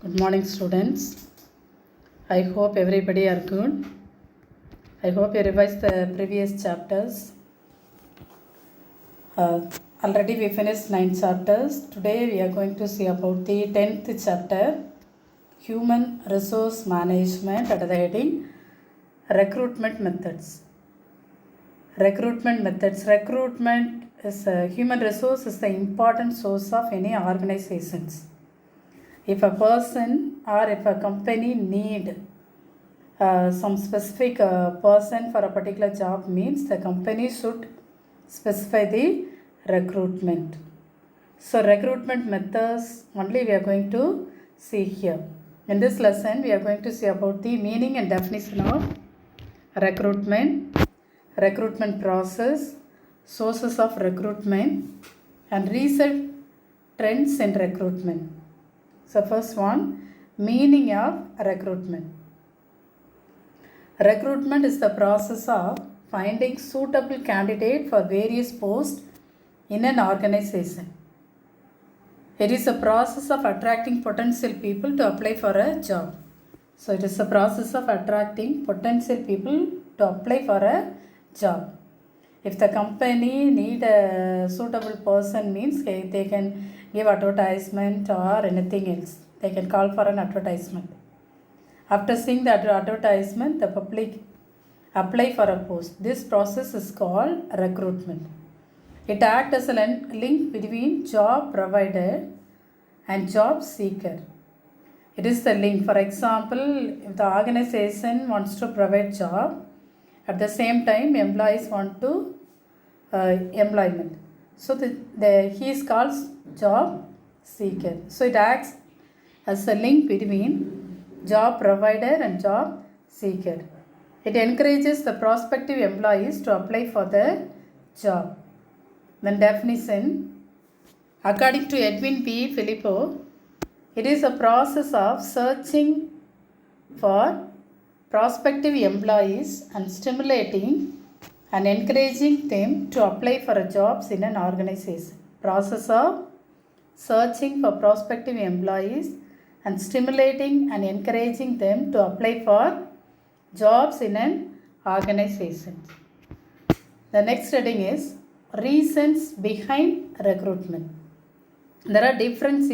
Good morning, students. I hope everybody are good. I hope you revised the previous chapters. Already we finished 9 chapters. Today we are going to see about the 10th chapter, Human Resource Management, under the heading Recruitment Methods. Recruitment methods. Recruitment is human resource is the important source of any organizations. If a person or if a company need some specific person for a particular job, means the company should specify the recruitment. So recruitment methods only we are going to see here. In this lesson we are going to see about the meaning and definition of recruitment, recruitment process, sources of recruitment, and recent trends in recruitment. So first one, meaning of recruitment. Recruitment is the process of finding suitable candidate for various posts in an organization. It is a process of attracting potential people to apply for a job. So it is a process of attracting potential people to apply for a job. If the company need a suitable person, means they can give advertisement or anything else. They can call for an advertisement. After seeing the advertisement, the public apply for a post. This process is called recruitment. It acts as a link between job provider and job seeker. It is the link. For example, if the organization wants to provide job, at the same time employees want to employment. So he is called job seeker. So it acts as a link between job provider and job seeker. It encourages the prospective employees to apply for the job. Then definition, according to Edwin P. Filippo, it is a process of searching for prospective employees and stimulating and encouraging them to apply for jobs in an organization. Process of searching for prospective employees and stimulating and encouraging them to apply for jobs in an organization. The next heading is reasons behind recruitment. There are different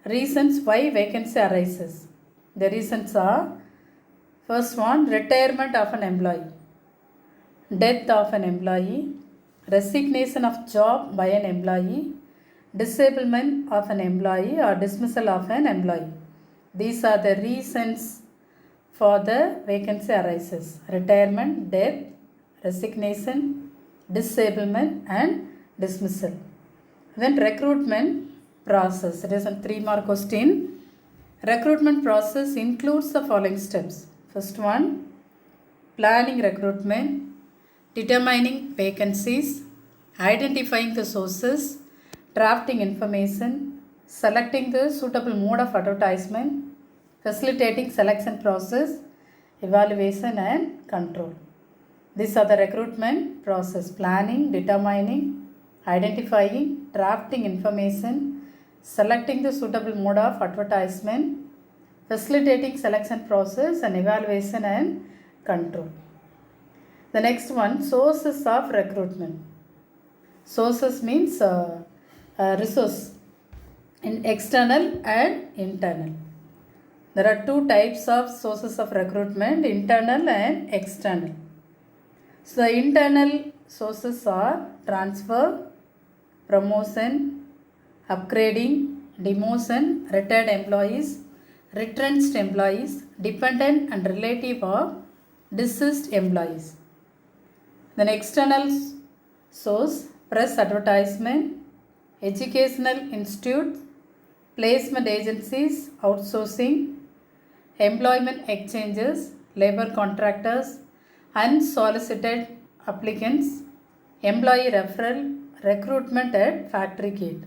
reasons why vacancy arises. The reasons are, first one, retirement of an employee, death of an employee, resignation of job by an employee, disablement of an employee or dismissal of an employee. These are the reasons for the vacancy arises: retirement, death, resignation, disablement and dismissal. Then recruitment process. It is a 3-mark question. Recruitment process includes the following steps. First one, planning recruitment, determining vacancies, identifying the sources, drafting information, selecting the suitable mode of advertisement, facilitating selection process, evaluation and control. These are the recruitment process: planning, determining, identifying, drafting information, selecting the suitable mode of advertisement, facilitating selection process and evaluation and control. The next one, sources of recruitment. Sources means resource, in external and internal. There are 2 types of sources of recruitment, internal and external. So the internal sources are transfer, promotion, upgrading, demotion, retired employees, retrenched employees, dependent and relative of deceased employees. Then external source, press advertisement, educational institutes, placement agencies, outsourcing, employment exchanges, labor contractors, unsolicited applicants, employee referral, recruitment at factory gate.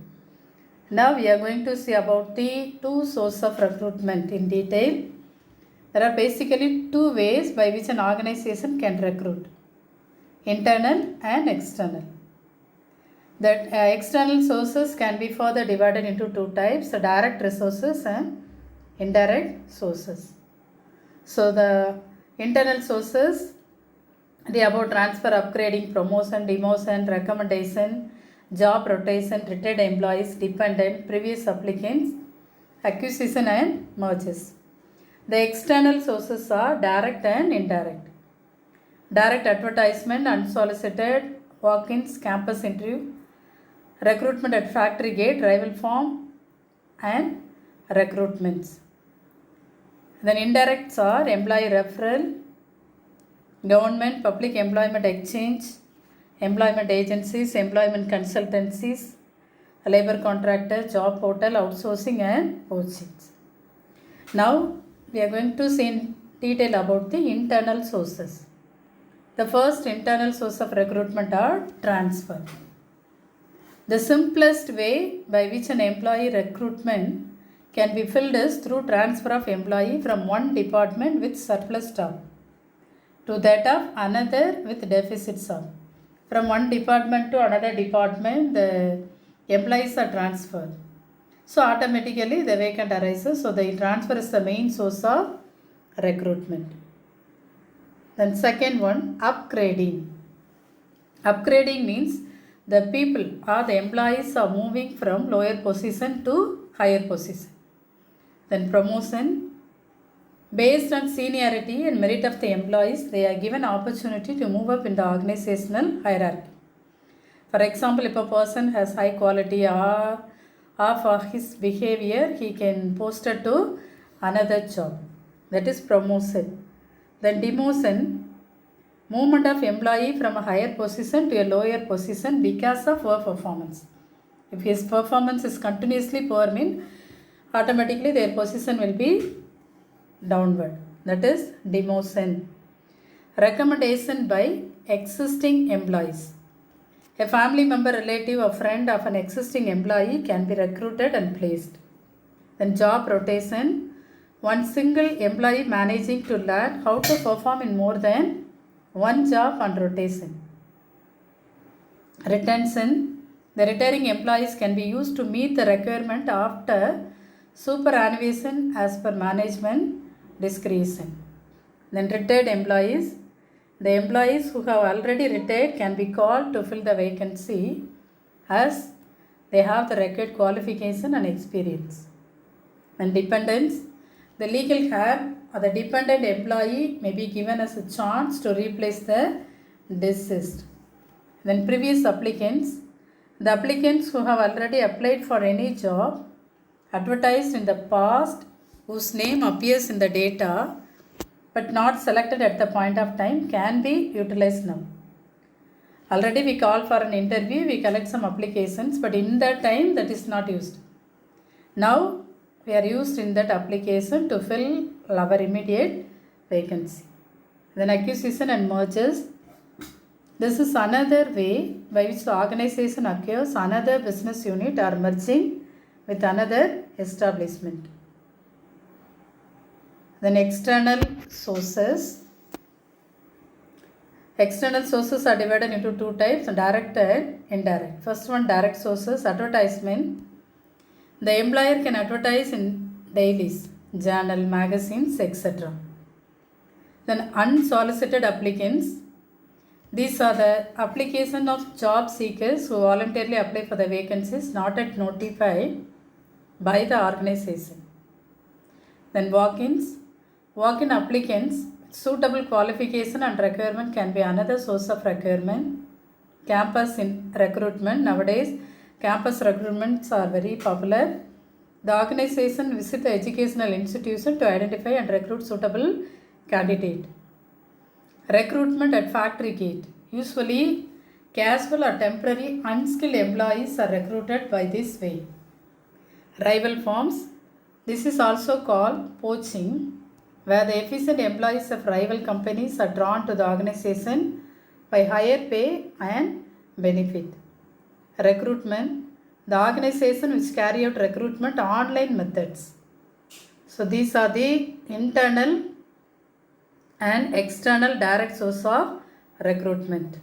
Now we are going to see about the 2 sources of recruitment in detail. There are basically 2 ways by which an organization can recruit: internal and external. The external sources can be further divided into 2 types: direct resources and indirect sources. So the internal sources, they about transfer, upgrading, promotion, demotion, recommendation, job rotation, retired employees, dependent, previous applicants, acquisition and mergers. The external sources are direct and indirect. Direct advertisement, unsolicited, walk-ins, campus interview, recruitment at factory gate, rival firm and recruitments. Then indirects are employee referral, government, public employment exchange, employment agencies, employment consultancies, labor contractor, job portal, outsourcing and postings. Now we are going to see in detail about the internal sources. The first internal source of recruitment are transfer. The simplest way by which an employee recruitment can be filled is through transfer of employee from one department with surplus staff to that of another with deficit staff. From one department to another department, the employees are transferred. So automatically the vacant arises. So the transfer is the main source of recruitment. Then second one, upgrading. Upgrading means the people or the employees are moving from lower position to higher position. Then promotion. Based on seniority and merit of the employees, they are given opportunity to move up in the organizational hierarchy. For example, if a person has high quality or for his behavior, he can posted to another job. That is promotion. Then demotion, movement of employee from a higher position to a lower position because of poor performance. If his performance is continuously poor, mean automatically their position will be downward. That is demotion. Recommendation by existing employees. A family member, relative, or friend of an existing employee can be recruited and placed. Then job rotation. One single employee managing to learn how to perform in more than one job on rotation. Retention. The retiring employees can be used to meet the requirement after superannuation as per management discretion. Then retired employees. The employees who have already retired can be called to fill the vacancy as they have the required qualification and experience. And dependents. The legal heir or the dependent employee may be given as a chance to replace the deceased. Then previous applicants. The applicants who have already applied for any job advertised in the past whose name appears in the data but not selected at the point of time can be utilized now. Already we call for an interview, we collect some applications, but in that time that is not used. Now we are used in that application to fill our immediate vacancy. Then acquisition and mergers. This is another way by which the organization acquires another business unit or merging with another establishment. Then external sources. External sources are divided into two types, direct and indirect. First one, direct sources, advertisement. The employer can advertise in dailies, journal, magazines, etc. Then unsolicited applicants. These are the application of job seekers who voluntarily apply for the vacancies not yet notified by the organization. Then walk-ins. Walk-in applicants, suitable qualification and requirement can be another source of requirement. Campus in recruitment. Nowadays, campus recruitments are very popular. The organization visits the educational institution to identify and recruit suitable candidate. Recruitment at factory gate. Usually, casual or temporary unskilled employees are recruited by this way. Rival firms. This is also called poaching, where the efficient employees of rival companies are drawn to the organization by higher pay and benefit. Recruitment. The organization which carry out recruitment online methods. So these are the internal and external direct source of recruitment.